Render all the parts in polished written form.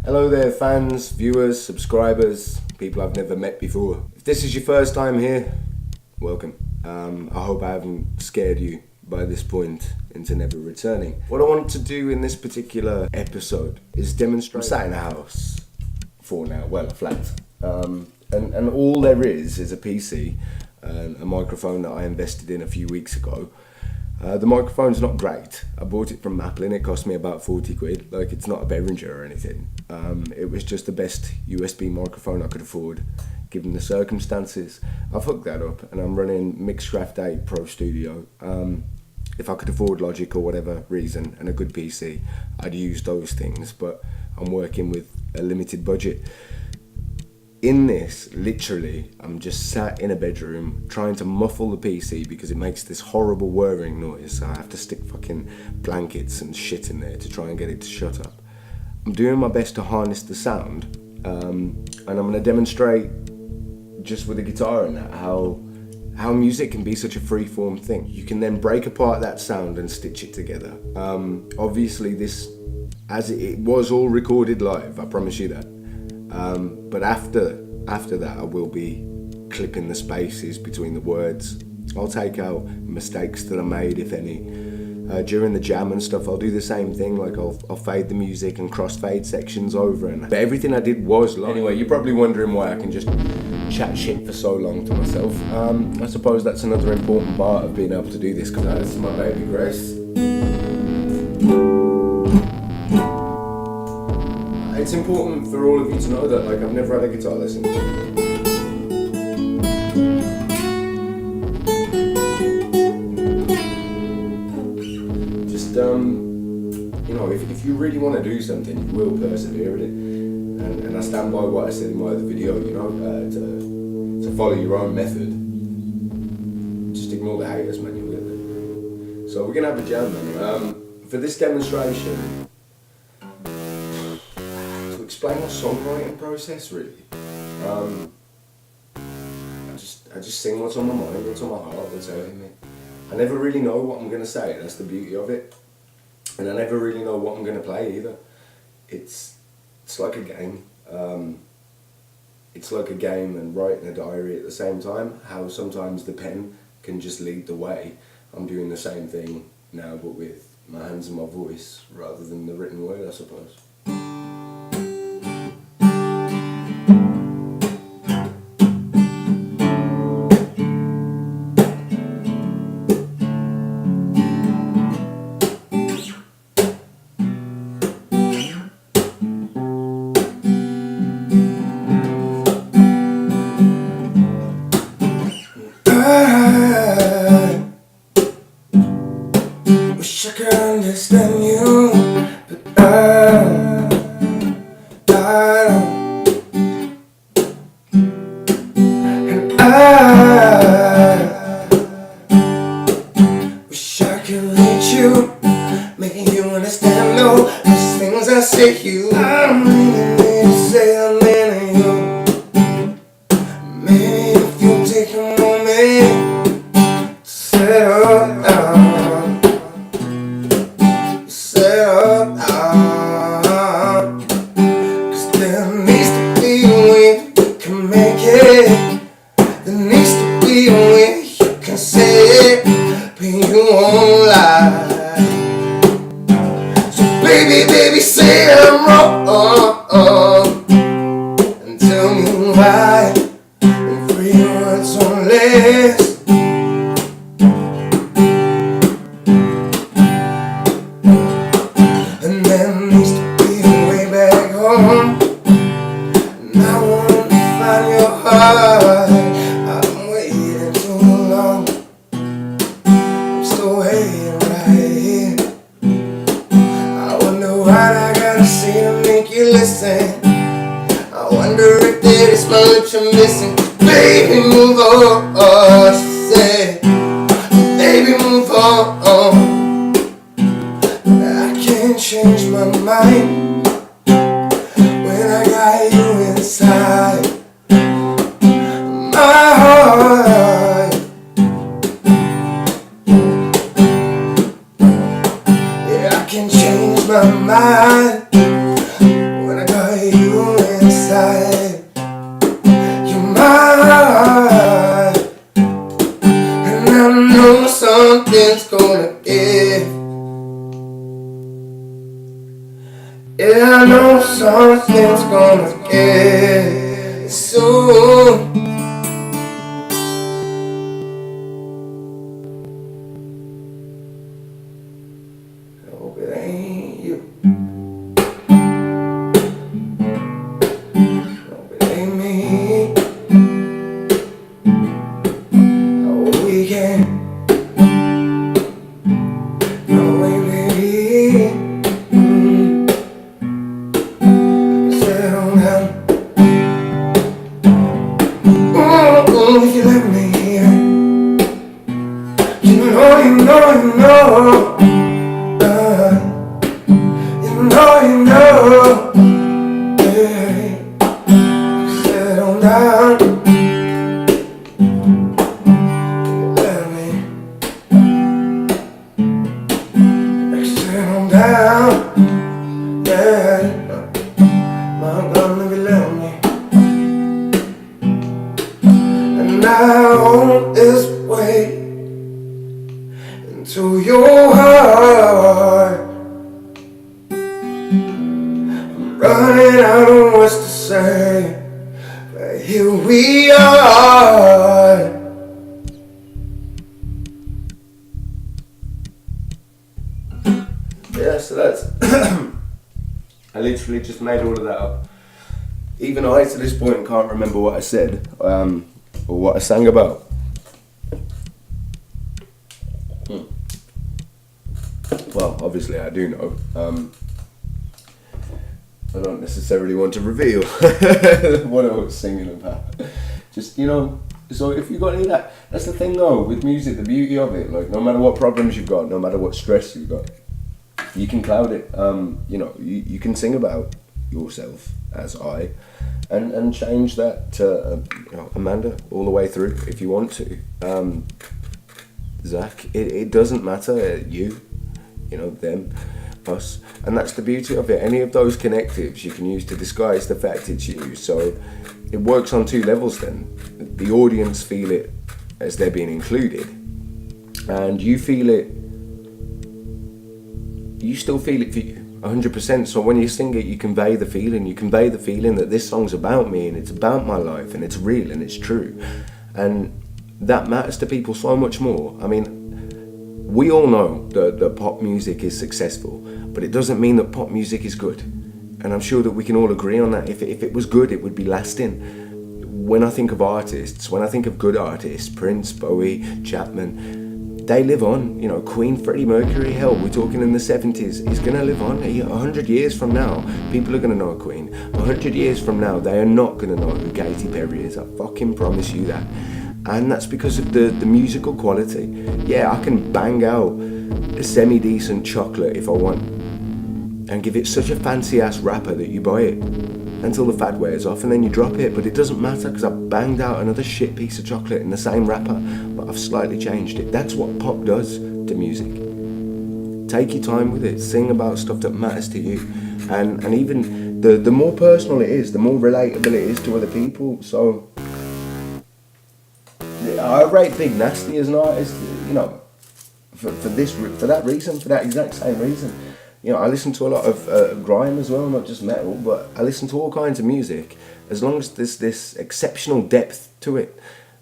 Hello there fans, viewers, subscribers, people I've never met before. If this is your first time here, welcome. I hope I haven't scared you by this point into never returning. What I want to do in this particular episode is demonstrate. I'm sat in a house for now, well, a flat. And all there is a PC and a microphone that I invested in a few weeks ago. The microphone's not great. I bought it from Maplin. It cost me about 40 quid. Like, it's not a Behringer or anything. It was just the best USB microphone I could afford, given the circumstances. I've hooked that up and I'm running Mixcraft 8 Pro Studio. If I could afford Logic or whatever reason and a good PC, I'd use those things, but I'm working with a limited budget. In this, literally, I'm just sat in a bedroom trying to muffle the PC because it makes this horrible whirring noise. So I have to stick fucking blankets and shit in there to try and get it to shut up. I'm doing my best to harness the sound, and I'm going to demonstrate just with a guitar and that how music can be such a free-form thing. You can then break apart that sound and stitch it together. Obviously, this, as it was all recorded live, I promise you that. But after that, I will be clipping the spaces between the words. I'll take out mistakes that I made, if any. During the jam and stuff, I'll do the same thing. Like, I'll fade the music and crossfade sections over. But everything I did was live. Anyway, you're probably wondering why I can just chat shit for so long to myself. I suppose that's another important part of being able to do this, because this is my baby Grace. It's important for all of you to know that, like, I've never had a guitar lesson. Just, you know, if you really want to do something, you will persevere at it. And I stand by what I said in my other video, you know, to follow your own method. Just ignore the haters, man, you'll get there. So we're going to have a jam, man. For this demonstration, explain my songwriting process, really. I just sing what's on my mind, what's on my heart, what's hurting me. I never really know what I'm going to say, that's the beauty of it. And I never really know what I'm going to play either. It's like a game. It's like a game and writing a diary at the same time. How sometimes the pen can just lead the way. I'm doing the same thing now, but with my hands and my voice, rather than the written word, I suppose. Wish I could understand you, but I don't. And I wish I could reach you, making you understand all these things I say to you. I don't really need to say I'm into you. Maybe if you take a moment to settle down. Cause there needs to be a way we can make it. There needs to be a way you can say it, but you won't lie. So baby, say I'm wrong, and tell me why, in 3 words or less. And there needs to be a way back home. And I want to find your heart. I've been waiting too long. I'm still waiting right here. I wonder what I gotta say to make you listen. I wonder if there is much I'm missing. Baby, move on, she said. Baby, move on. Change my mind when I got you inside my heart. Yeah, I can change my mind when I got I know something's gonna get soon. I hope it ain't you. I hope it ain't me. I hope we can. No way, baby. Settle down. If you let me. You know, you know, you know. You know, yeah. Settle down. Let me. Settle down, yeah. My God, let me let me. And I hold this weight into your heart. Running out of words to say, but here we are. Yeah, so that's I literally just made all of that up. Even I to this point can't remember what I said, or what I sang about. Well, obviously I do know. I don't necessarily want to reveal what I was singing about. Just, you know, so if you got any of that, that's the thing though, with music, the beauty of it, like no matter what problems you've got, no matter what stress you've got, you can cloud it. You know, you can sing about yourself as I, and change that to, you know, Amanda all the way through if you want to. Zach, it doesn't matter, you know, them, us, and that's the beauty of it. Any of those connectives you can use to disguise the fact it's you, so it works on two levels then. The audience feel it as they're being included, and you feel it, you still feel it for you 100%. So when you sing it, you convey the feeling that this song's about me and it's about my life and it's real and it's true, and that matters to people so much more. I mean, we all know that pop music is successful, but it doesn't mean that pop music is good. And I'm sure that we can all agree on that. If it was good, it would be lasting. When I think of artists, when I think of good artists, Prince, Bowie, Chapman, they live on. You know, Queen, Freddie Mercury, hell, we're talking in the 70s, he's going to live on. 100 years from now, people are going to know Queen. 100 years from now, they are not going to know who Katy Perry is. I fucking promise you that. And that's because of the musical quality. Yeah, I can bang out a semi-decent chocolate if I want, and give it such a fancy-ass wrapper that you buy it until the fad wears off and then you drop it, but it doesn't matter because I banged out another shit piece of chocolate in the same wrapper, but I've slightly changed it. That's what pop does to music. Take your time with it, sing about stuff that matters to you, and even the more personal it is, the more relatable it is to other people. So I rate Big Nasty as an artist, you know, for that exact same reason. You know, I listen to a lot of grime as well, not just metal, but I listen to all kinds of music, as long as there's this exceptional depth to it.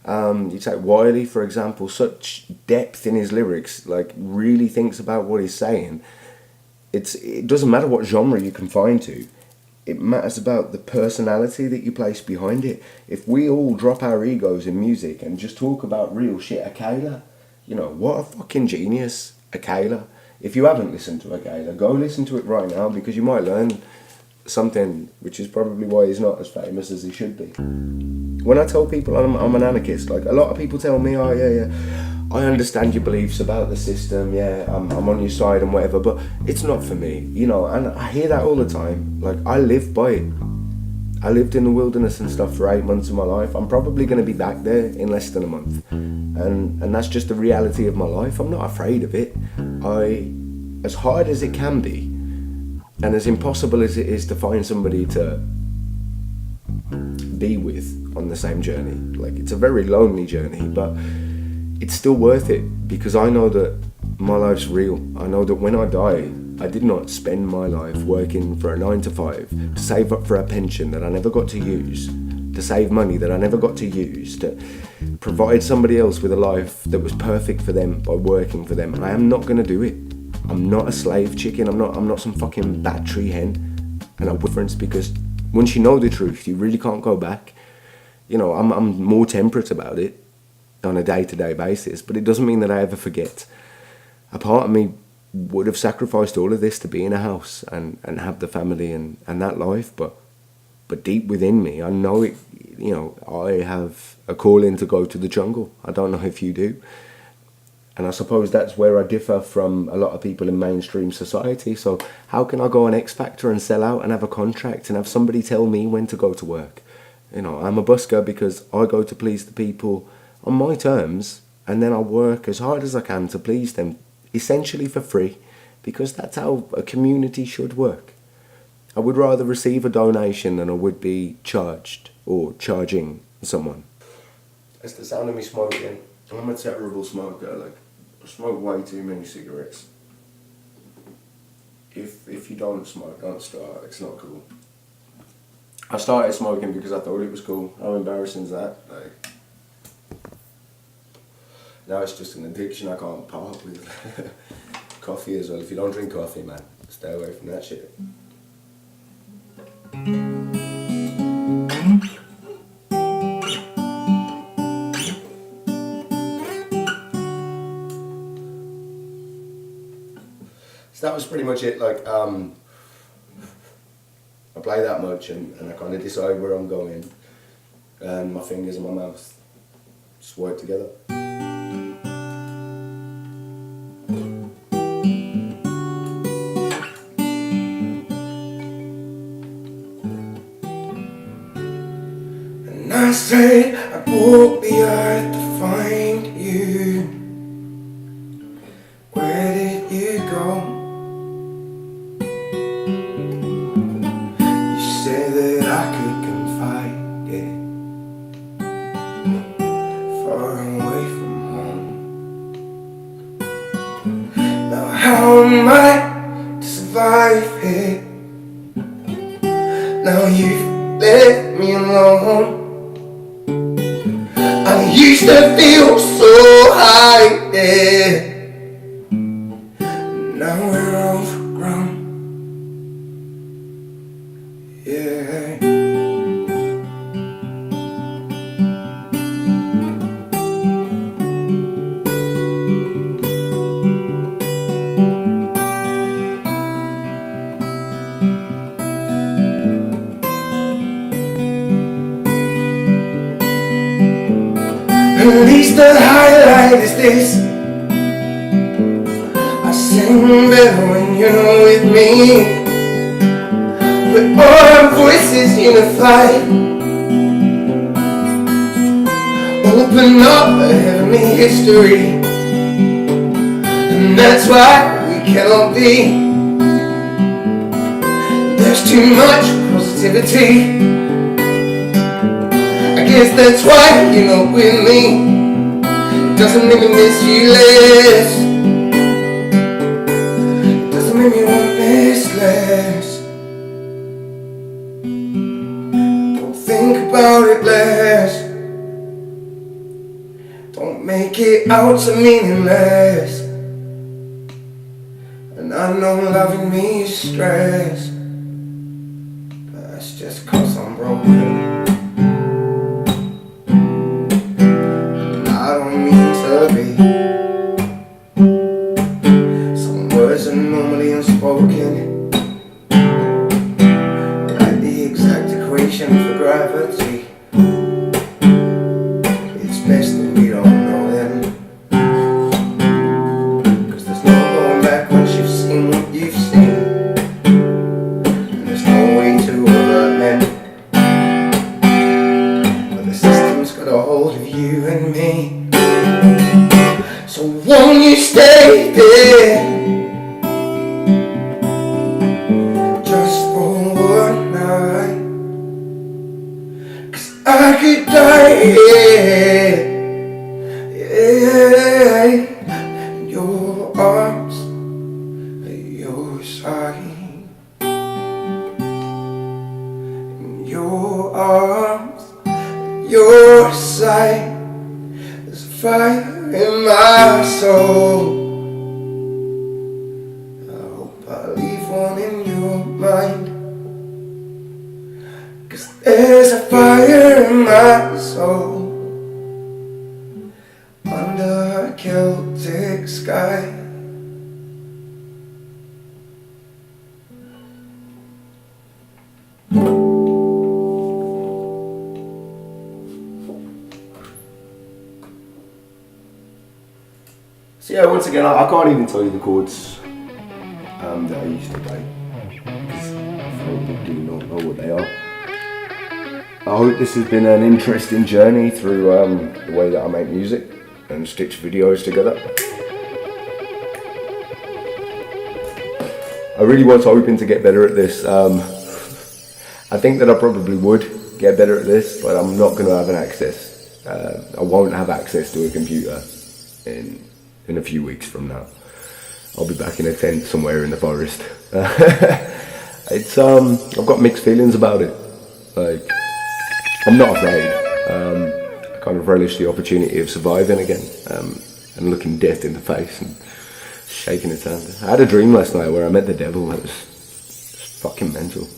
You take Wiley, for example, such depth in his lyrics, like really thinks about what he's saying. It doesn't matter what genre you confine to. It matters about the personality that you place behind it. If we all drop our egos in music and just talk about real shit, Akela, you know, what a fucking genius, Akela. If you haven't listened to Akela, go listen to it right now, because you might learn something, which is probably why he's not as famous as he should be. When I tell people I'm an anarchist, like a lot of people tell me, oh yeah, I understand your beliefs about the system, yeah, I'm on your side and whatever, but it's not for me, you know, and I hear that all the time. Like, I live by it. I lived in the wilderness and stuff for 8 months of my life. I'm probably going to be back there in less than a month, and that's just the reality of my life. I'm not afraid of it. As hard as it can be, and as impossible as it is to find somebody to be with on the same journey, like, it's a very lonely journey, but it's still worth it, because I know that my life's real. I know that when I die, I did not spend my life working for a 9 to 5 to save up for a pension that I never got to use, to save money that I never got to use, to provide somebody else with a life that was perfect for them by working for them. And I am not going to do it. I'm not a slave chicken. I'm not some fucking battery hen. And a difference, because once you know the truth, you really can't go back. You know, I'm more temperate about it on a day-to-day basis, but it doesn't mean that I ever forget. A part of me would have sacrificed all of this to be in a house and have the family and that life, but deep within me, I know it. You know, I have a calling to go to the jungle. I don't know if you do. And I suppose that's where I differ from a lot of people in mainstream society. So how can I go on X Factor and sell out and have a contract and have somebody tell me when to go to work? You know, I'm a busker because I go to please the people on my terms, and then I work as hard as I can to please them, essentially for free, because that's how a community should work. I would rather receive a donation than I would be charged or charging someone. It's the sound of me smoking. I'm a terrible smoker. Like, I smoke way too many cigarettes. If you don't smoke, don't start. It's not cool. I started smoking because I thought it was cool. How embarrassing is that? Like, now it's just an addiction I can't part with. Coffee as well. If you don't drink coffee, man, stay away from that shit. So that was pretty much it. Like, I play that much and I kind of decide where I'm going, and my fingers and my mouth just work together. And I say I walk the earth to find you. Where did you go? Say that I could confide, yeah, far away from home. Now how am I to survive here? Now you've left me alone. I used to feel so high, yeah. Now we're overgrown. Yeah. At least the highlight is this: I sing better when you're with me. With all our voices unified, open up a heavenly history. And that's why we cannot be. There's too much positivity. I guess that's why you're not with me. It doesn't make me miss you less. It doesn't make me want this less. Think about it less. Don't make it out to meaningless. And I know loving me is stress, but that's just 'cause I'm broken. And I don't mean to be. Some words are normally unspoken, like the exact equation for gravity. It's best that we don't know them, 'cause there's no going back once you've seen what you've seen. And there's no way to avert them, but the system's got a hold of you and me. So won't you stay there, just for one night? 'Cause I could die here, yeah, in your arms, yours your arms, your sight. There's a fire in my soul. I hope I leave one in your mind. 'Cause there's a fire in my soul under a Celtic sky. So yeah, once again, I can't even tell you the chords that I used to play, because I probably do not know what they are. I hope this has been an interesting journey through the way that I make music and stitch videos together. I really was hoping to get better at this. I think that I probably would get better at this, but I'm not going to have an access. I won't have access to a computer in a few weeks from now. I'll be back in a tent somewhere in the forest. I've got mixed feelings about it. Like, I'm not afraid. I kind of relish the opportunity of surviving again, and looking death in the face and shaking its hand. I had a dream last night where I met the devil. It was fucking mental.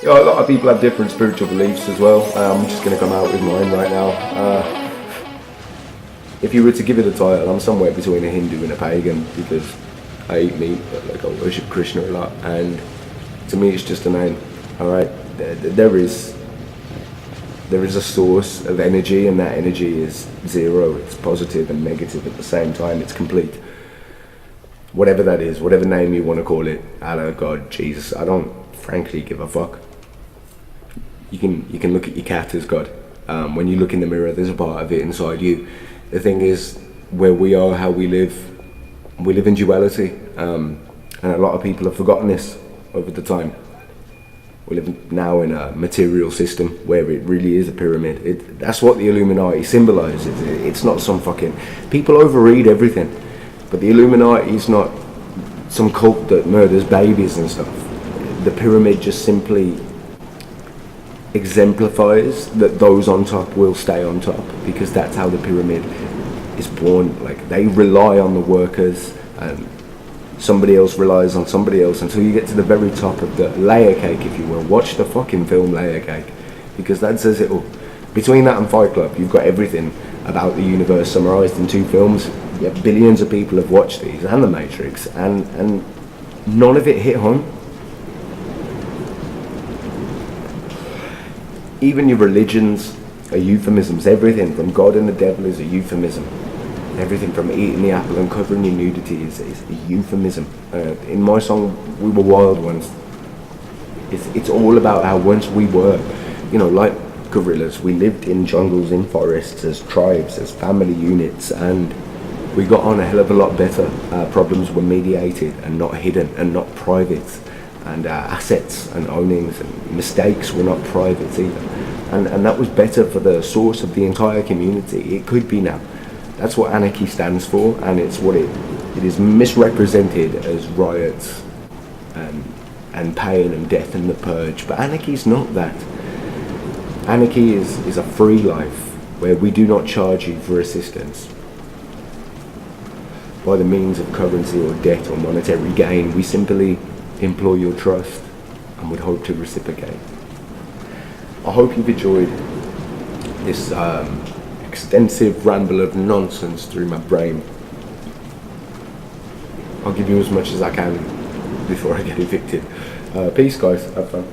You know, a lot of people have different spiritual beliefs as well. I'm just going to come out with mine right now. If you were to give it a title, I'm somewhere between a Hindu and a pagan, because I eat meat, but like I worship Krishna a lot, and to me it's just a name. Alright, there is a source of energy, and that energy is zero. It's positive and negative at the same time. It's complete. Whatever that is, whatever name you want to call it, Allah, God, Jesus, I don't frankly give a fuck. You can look at your cat as God. When you look in the mirror, there's a part of it inside you. The thing is, where we are, how we live in duality, and a lot of people have forgotten this over the time. We live now in a material system where it really is a pyramid. That's what the Illuminati symbolizes. It's not some fucking... People overread everything, but the Illuminati is not some cult that murders babies and stuff. The pyramid just simply exemplifies that those on top will stay on top, because that's how the pyramid is born. Like, they rely on the workers, and somebody else relies on somebody else until you get to the very top of the layer cake, if you will. Watch the fucking film Layer Cake, because that says it all. Between that and Fight Club, you've got everything about the universe summarized in 2 films. Yeah, billions of people have watched these, and The Matrix, and none of it hit home. Even your religions are euphemisms. Everything from God and the devil is a euphemism. Everything from eating the apple and covering your nudity is a euphemism. In my song, We Were Wild Ones, it's all about how once we were, you know, like gorillas, we lived in jungles, in forests, as tribes, as family units, and we got on a hell of a lot better. Our problems were mediated and not hidden and not private. And assets and ownings and mistakes were not private either. And that was better for the source of the entire community. It could be now. That's what anarchy stands for, and it's what it is misrepresented as riots and pain and death and the purge. But anarchy is not that. Anarchy is a free life where we do not charge you for assistance by the means of currency or debt or monetary gain. We simply implore your trust and would hope to reciprocate. I hope you've enjoyed this extensive ramble of nonsense through my brain. I'll give you as much as I can before I get evicted. Peace, guys. Have fun.